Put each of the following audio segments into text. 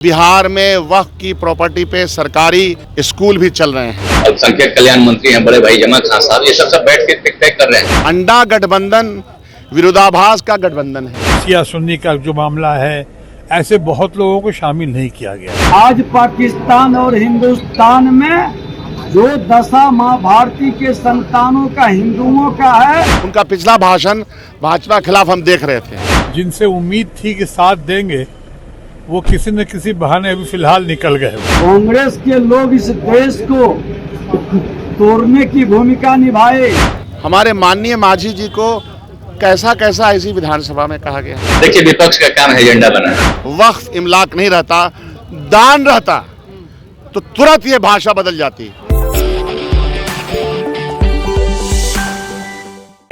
बिहार में वक्फ की प्रॉपर्टी पे सरकारी स्कूल भी चल रहे हैं। अल्पसंख्यक कल्याण मंत्री हैं बड़े भाई जमा खान साहब, ये सब बैठ के तय कर रहे हैं। अंडा गठबंधन विरोधाभास का गठबंधन है। शिया सुन्नी का जो मामला है, ऐसे बहुत लोगों को शामिल नहीं किया गया। आज पाकिस्तान और हिंदुस्तान में जो दशा माँ भारती के संतानों का हिंदुओं का है, उनका पिछला भाषण भाजपा के खिलाफ हम देख रहे थे। जिनसे उम्मीद थी कि साथ देंगे, वो किसी न किसी बहाने अभी फिलहाल निकल गए। कांग्रेस के लोग इस देश को तोड़ने की भूमिका निभाए। हमारे माननीय मांझी जी को कैसा कैसा इसी विधानसभा में कहा गया। देखिए, विपक्ष का काम है एजेंडा बनाना। वक्फ इमलाक नहीं रहता, दान रहता तो तुरंत ये भाषा बदल जाती।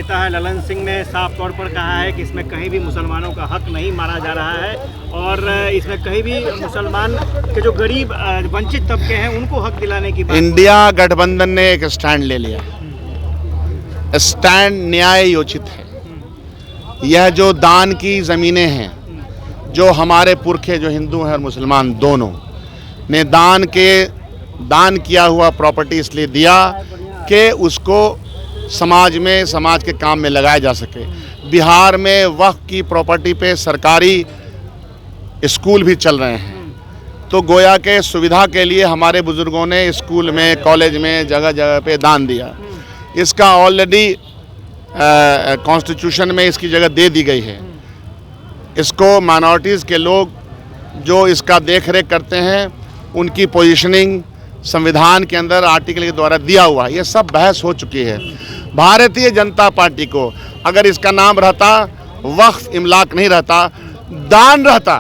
नेता है ललन सिंह ने साफ तौर पर कहा है कि इसमें कहीं भी मुसलमानों का हक नहीं माना जा रहा है और इसमें कहीं भी मुसलमान के जो गरीब वंचित तबके हैं उनको हक दिलाने की बात। इंडिया गठबंधन ने एक स्टैंड ले लिया। स्टैंड न्याय योचित है। यह जो दान की ज़मीनें हैं, जो हमारे पुरखे जो हिंदू हैं और मुसलमान दोनों ने दान किया हुआ प्रॉपर्टी इसलिए दिया कि उसको समाज के काम में लगाया जा सके। बिहार में वक्फ की प्रॉपर्टी पे सरकारी स्कूल भी चल रहे हैं, तो गोया के सुविधा के लिए हमारे बुजुर्गों ने स्कूल में, कॉलेज में, जगह जगह पे दान दिया। इसका ऑलरेडी कॉन्स्टिट्यूशन में इसकी जगह दे दी गई है। इसको माइनॉरिटीज़ के लोग जो इसका देख रेख करते हैं, उनकी पोजीशनिंग संविधान के अंदर आर्टिकल के द्वारा दिया हुआ है। ये सब बहस हो चुकी है। भारतीय जनता पार्टी को अगर इसका नाम रहता वक्फ इमलाक नहीं रहता, दान रहता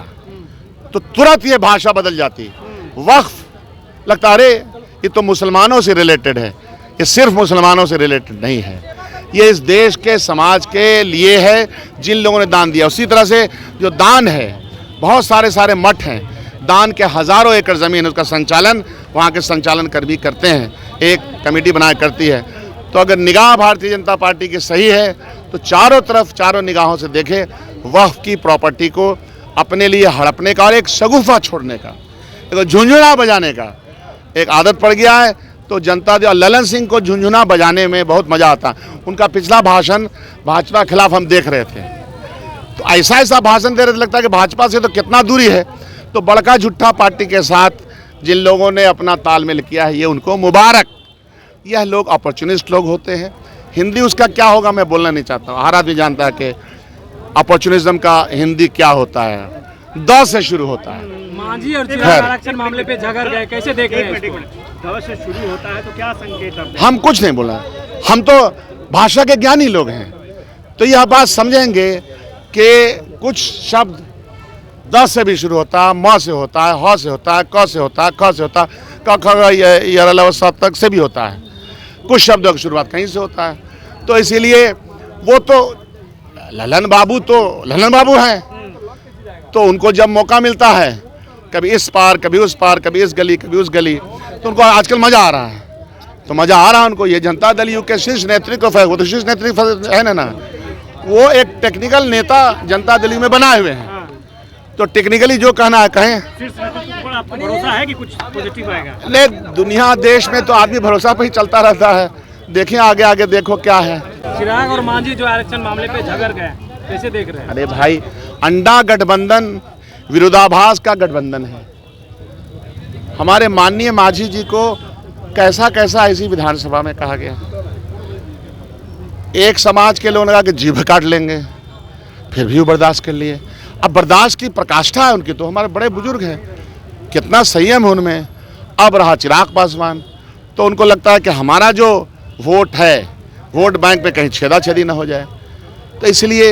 तो तुरंत ये भाषा बदल जाती। वक्फ लगता अरे ये तो मुसलमानों से रिलेटेड है। ये सिर्फ मुसलमानों से रिलेटेड नहीं है, ये इस देश के समाज के लिए है जिन लोगों ने दान दिया। उसी तरह से जो दान है, बहुत सारे मठ हैं, दान के हज़ारों एकड़ ज़मीन, उसका संचालन वहाँ के संचालन कर भी करते हैं, एक कमेटी बना करती है। तो अगर निगाह भारतीय जनता पार्टी की सही है तो चारों तरफ, चारों निगाहों से देखे, वक्फ की प्रॉपर्टी को अपने लिए हड़पने का और एक शगुफा छोड़ने का, एक झुंझुना बजाने का एक आदत पड़ गया है। तो जनता ललन सिंह को झुंझुना बजाने में बहुत मज़ा आता। उनका पिछला भाषण भाजपा के खिलाफ हम देख रहे थे, तो ऐसा भाषण दे रहे थे, लगता है कि भाजपा से तो कितना दूरी है। तो बड़का झूठा पार्टी के साथ जिन लोगों ने अपना तालमेल किया है, ये उनको मुबारक। यह लोग अपॉर्चुनिस्ट लोग होते हैं। हिंदी उसका क्या होगा मैं बोलना नहीं चाहता हूँ। हर आदमी जानता है कि अपॉर्चुनिज्म का हिंदी क्या होता है, द से शुरू होता है। मांझी और चिराग आरक्षण मामले पे झगड़ गए, कैसे देख रहे हैं? द से शुरू होता है तो क्या संकेत? हम कुछ नहीं बोला, हम तो भाषा के ज्ञानी लोग हैं, तो यह बात समझेंगे कि कुछ शब्द द से भी शुरू होता है, म से होता है, ह से होता है, क से होता है, ख से होता है, क ख तक से भी होता है। कुछ शब्दों की शुरुआत कहीं से होता है। तो इसीलिए वो तो ललन बाबू हैं, तो उनको जब मौका मिलता है, कभी इस पार, कभी उस पार, कभी इस गली, कभी उस गली, तो उनको आजकल मज़ा आ रहा है। तो मज़ा आ रहा है उनको। ये जनता दल यू के शीर्ष नेतृत्व है, वो तो शीर्ष नेतृत्व है ना, वो एक टेक्निकल नेता जनता दल यू में बनाए हुए हैं। तो टेक्निकली जो कहना है कहें। आपको भरोसा है कि कुछ पॉजिटिव आएगा? नहीं, दुनिया देश में तो आदमी भरोसा पे ही चलता रहता है। देखिए आगे देखो क्या है। चिराग और मांझी जो आरक्षण मामले पे झगड़ गए, कैसे देख रहे हैं? अरे भाई, अंडा गठबंधन विरोधाभास का गठबंधन है। हमारे माननीय मांझी जी को कैसा इसी विधानसभा में कहा गया। एक समाज के लोगों ने कहा कि जीभ काट लेंगे, फिर भी वो बर्दाश्त कर लिए। अब बर्दाश्त की प्रकाष्ठा है उनकी, तो हमारे बड़े बुजुर्ग हैं, कितना संयम है उनमें। अब रहा चिराग पासवान, तो उनको लगता है कि हमारा जो वोट है, वोट बैंक पे कहीं छेदाछेदी ना हो जाए। तो इसलिए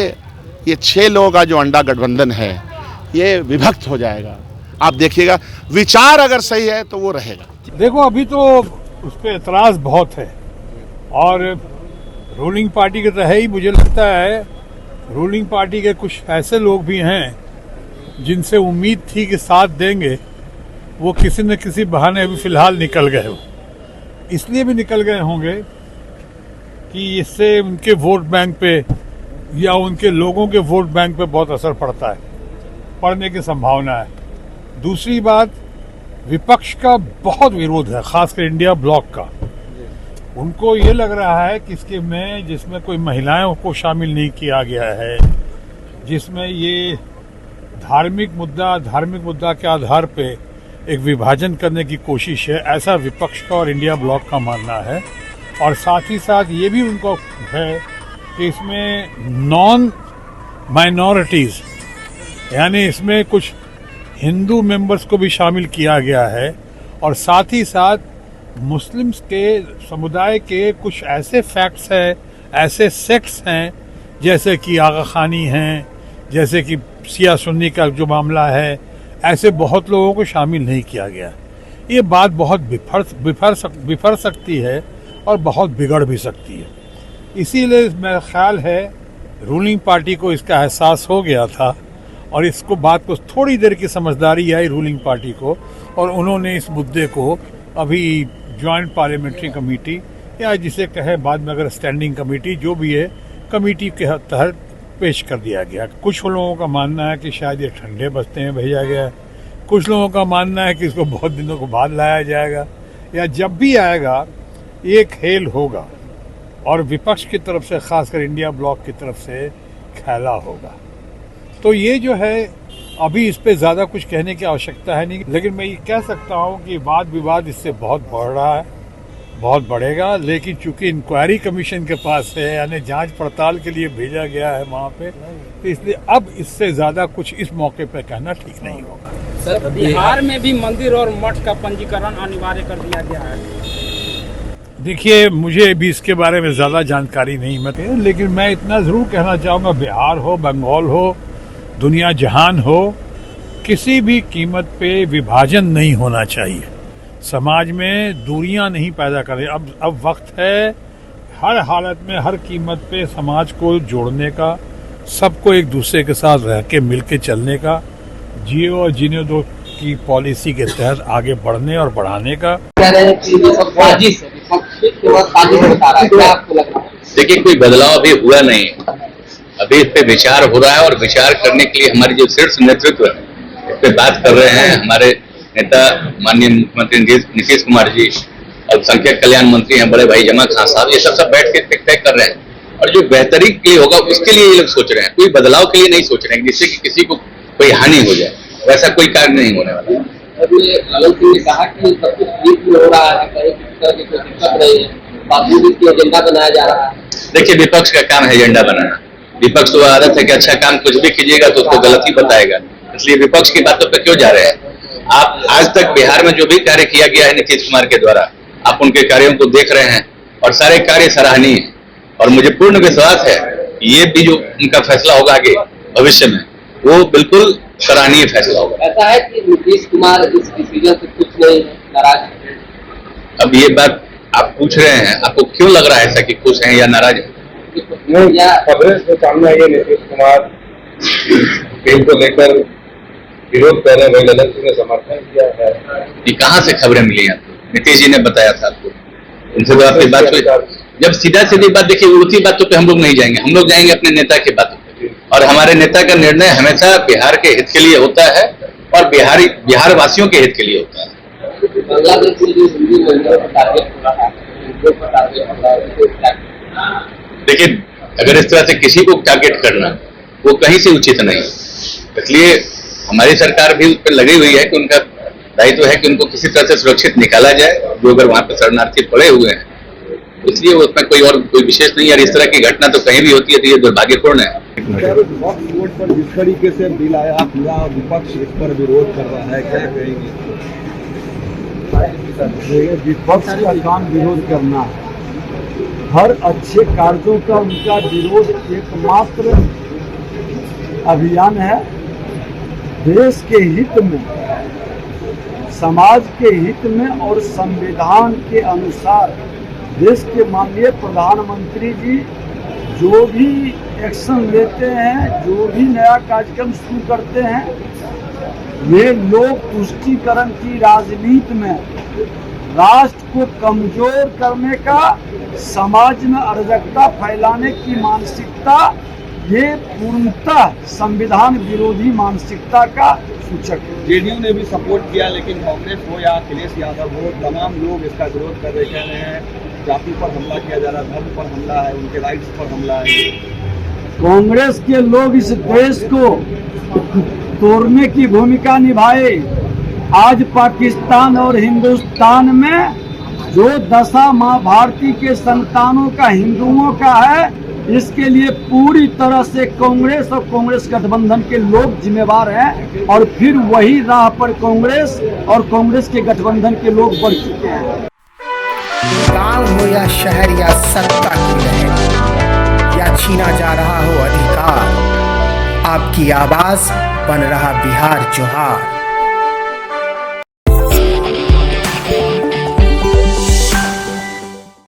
ये 6 लोगों का जो अंडा गठबंधन है, ये विभक्त हो जाएगा। आप देखिएगा, विचार अगर सही है तो वो रहेगा। देखो, अभी तो उस पर एतराज़ बहुत है और रूलिंग पार्टी के तो है ही। मुझे लगता है रूलिंग पार्टी के कुछ ऐसे लोग भी हैं जिनसे उम्मीद थी कि साथ देंगे, वो किसी न किसी बहाने अभी फिलहाल निकल गए। हो इसलिए भी निकल गए होंगे कि इससे उनके वोट बैंक पे या उनके लोगों के वोट बैंक पे बहुत असर पड़ता है, पड़ने की संभावना है। दूसरी बात, विपक्ष का बहुत विरोध है, खासकर इंडिया ब्लॉक का। उनको ये लग रहा है कि जिसमें कोई महिलाओं को शामिल नहीं किया गया है, जिसमें ये धार्मिक मुद्दा के आधार पे एक विभाजन करने की कोशिश है, ऐसा विपक्ष का और इंडिया ब्लॉक का मानना है। और साथ ही साथ ये भी उनको है कि इसमें नॉन माइनॉरिटीज़, यानी इसमें कुछ हिंदू मेंबर्स को भी शामिल किया गया है, और साथ ही साथ मुस्लिम्स के समुदाय के कुछ ऐसे फैक्ट्स हैं, ऐसे सेक्ट्स हैं, जैसे कि आगा खानी हैं, जैसे कि शिया सुन्नी का जो मामला है, ऐसे बहुत लोगों को शामिल नहीं किया गया। ये बात बहुत बिफर सकती है और बहुत बिगड़ भी सकती है। इसीलिए मेरा ख्याल है रूलिंग पार्टी को इसका एहसास हो गया था, और इसको बात को थोड़ी देर की समझदारी आई रूलिंग पार्टी को, और उन्होंने इस मुद्दे को अभी जॉइंट पार्लियामेंट्री कमेटी, या जिसे कहे बाद में अगर स्टैंडिंग कमेटी, जो भी है, कमेटी के तहत पेश कर दिया गया। कुछ लोगों का मानना है कि शायद ये ठंडे बस्ते में भेजा गया है, कुछ लोगों का मानना है कि इसको बहुत दिनों के बाद लाया जाएगा, या जब भी आएगा ये खेल होगा, और विपक्ष की तरफ से, खासकर इंडिया ब्लॉक की तरफ से खेला होगा। तो ये जो है, अभी इस पे ज़्यादा कुछ कहने की आवश्यकता है नहीं, लेकिन मैं ये कह सकता हूँ कि वाद विवाद इससे बहुत बढ़ रहा है, बहुत बढ़ेगा। लेकिन चूंकि इंक्वायरी कमीशन के पास है, यानी जांच पड़ताल के लिए भेजा गया है वहाँ पे, तो इसलिए अब इससे ज़्यादा कुछ इस मौके पे कहना ठीक नहीं होगा। सर, बिहार में भी मंदिर और मठ का पंजीकरण अनिवार्य कर दिया गया है। देखिए, मुझे भी इसके बारे में ज़्यादा जानकारी नहीं है, लेकिन मैं इतना ज़रूर कहना चाहूँगा, बिहार हो, बंगाल हो, दुनिया जहान हो, किसी भी कीमत पे विभाजन नहीं होना चाहिए। समाज में दूरियां नहीं पैदा करें। अब वक्त है हर हालत में, हर कीमत पे समाज को जोड़ने का, सबको एक दूसरे के साथ रह के मिल के चलने का, जियो और जीने दो की पॉलिसी के तहत आगे बढ़ने और बढ़ाने का। देखिए, कोई बदलाव अभी हुआ नहीं, अभी इस पे विचार हो रहा है, और विचार करने के लिए हमारे जो शीर्ष नेतृत्व है इस पे बात कर रहे हैं। हमारे नेता माननीय मुख्यमंत्री नीतीश कुमार जी, अल्पसंख्यक कल्याण मंत्री हैं बड़े भाई जमा खान साहब, ये सब बैठ के तय कर रहे हैं, और जो बेहतरी के लिए होगा उसके लिए ये लोग सोच रहे हैं, कोई बदलाव के लिए नहीं सोच रहे हैं जिससे कि किसी को कोई हानि हो जाए। वैसा कोई कार्य नहीं होने वाला। ने कहा कि सब कुछ ठीक हो रहा है, कहीं किसी तरह की कोई दिक्कत नहीं है, बावजूद इसकी एजेंडा बनाया जा रहा है। देखिए, विपक्ष का काम है एजेंडा बनाना। विपक्ष को आदत है कि अच्छा काम कुछ भी कीजिएगा तो उसको गलत ही बताएगा, इसलिए विपक्ष की बातों पर क्यों जा रहे हैं। आप आज तक बिहार में जो भी कार्य किया गया है नीतीश कुमार के द्वारा, आप उनके कार्यों को देख रहे हैं, और सारे कार्य सराहनीय है, और मुझे पूर्ण विश्वास है ये भी जो उनका फैसला होगा आगे भविष्य में, वो बिल्कुल सराहनीय फैसला होगा। ऐसा है कि नीतीश कुमार इस डिसीजन से कुछ नहीं नाराज। अब ये बात आप पूछ रहे हैं, आपको क्यों लग रहा है ऐसा कि खुश हैं या नाराज है? खबरें जो सामने आई है, नीतीश कुमार बिल को लेकर विरोध कर रहे हैं, वही ललन सिंह ने समर्थन किया है। ये कहाँ से खबरें मिली आपको? नीतीश जी ने बताया था आपको, उनसे तो आपकी बात हुई। जब सीधा सीधी बात, देखिए उसी बातों पे हम लोग नहीं जाएंगे, हम लोग जाएंगे अपने नेता की बातों पे, और हमारे नेता का निर्णय हमेशा बिहार के हित के लिए होता है, और बिहार वासियों के हित के लिए होता है। देखिए, अगर इस तरह से किसी को टारगेट करना वो कहीं से उचित नहीं, इसलिए हमारी सरकार भी उस पर लगी हुई है कि उनका दायित्व है कि उनको किसी तरह से सुरक्षित निकाला जाए, जो अगर वहां पर शरणार्थी पड़े हुए हैं, इसलिए उसमें कोई विशेष नहीं। और इस तरह की घटना तो कहीं भी होती है, तो ये दुर्भाग्यपूर्ण है। पर जिस तरीके से बिल आया, पूरा विपक्ष इस पर विरोध कर रहा है, क्या कहेंगे? विपक्ष का काम विरोध करना है, हर अच्छे कार्यों का उनका विरोध एकमात्र अभियान है। देश के हित में, समाज के हित में और संविधान के अनुसार देश के माननीय प्रधानमंत्री जी जो भी एक्शन लेते हैं, जो भी नया कार्यक्रम शुरू करते हैं, वे लोग तुष्टीकरण की राजनीति में राष्ट्र को कमजोर करने का, समाज में अराजकता फैलाने की मानसिकता ये पूर्णतः संविधान विरोधी मानसिकता का सूचक है। जेडीयू ने भी सपोर्ट किया, लेकिन कांग्रेस हो या अखिलेश यादव हो, तमाम लोग इसका विरोध कर रहे, कह रहे हैं जाति पर हमला किया जा रहा है, धर्म पर हमला है, उनके राइट्स पर हमला है। कांग्रेस के लोग इस देश को तोड़ने की भूमिका निभाए। आज पाकिस्तान और हिंदुस्तान में जो दशा माँ भारती के संतानों का, हिंदुओं का है, इसके लिए पूरी तरह से कांग्रेस और कांग्रेस गठबंधन के लोग जिम्मेवार हैं और फिर वही राह पर कांग्रेस और कांग्रेस के गठबंधन के लोग बढ़ चुके हैं। गांव हो या शहर या सत्ता की लहर या छीना जा रहा हो अधिकार, आपकी आवाज बन रहा बिहार जोहार।